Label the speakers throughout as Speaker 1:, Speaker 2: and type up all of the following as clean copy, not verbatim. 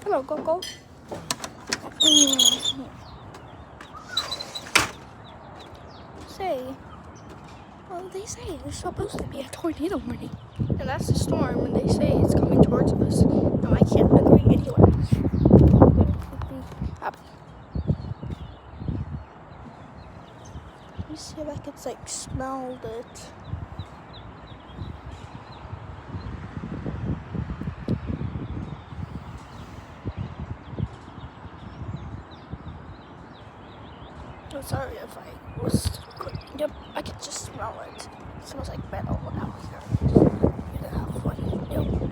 Speaker 1: Hello, Coco. They say there's supposed to be a tornado warning. And that's the storm, and they say it's coming towards us. No, I can't agree anywhere. Let me see if I can, smell it. I'm sorry if I was recording. Yep, I can just smell it. It smells like metal out here.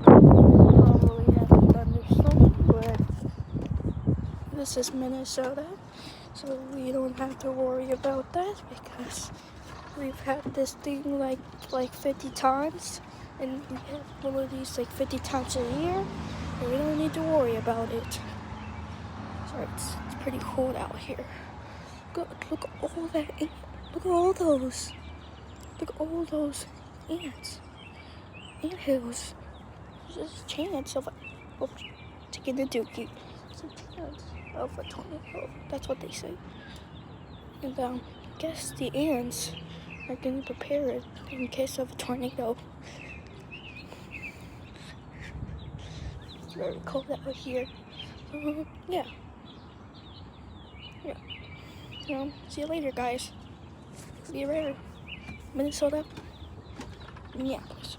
Speaker 1: Probably have thunderstorm, but this is Minnesota, so we don't have to worry about that because we've had this thing like 50 times, and we have one of these 50 times a year, and we don't need to worry about it. Sorry, it's pretty cold out here. Look at all that ant. Look at all those. Look at all those ants. Ant hills. There's a chance of taking the dookie. There's a chance of a tornado. That's what they say. And I guess the ants are getting prepared in case of a tornado. It's very cold out here. Yeah. See you later, guys. Be rare. Minnesota Minneapolis.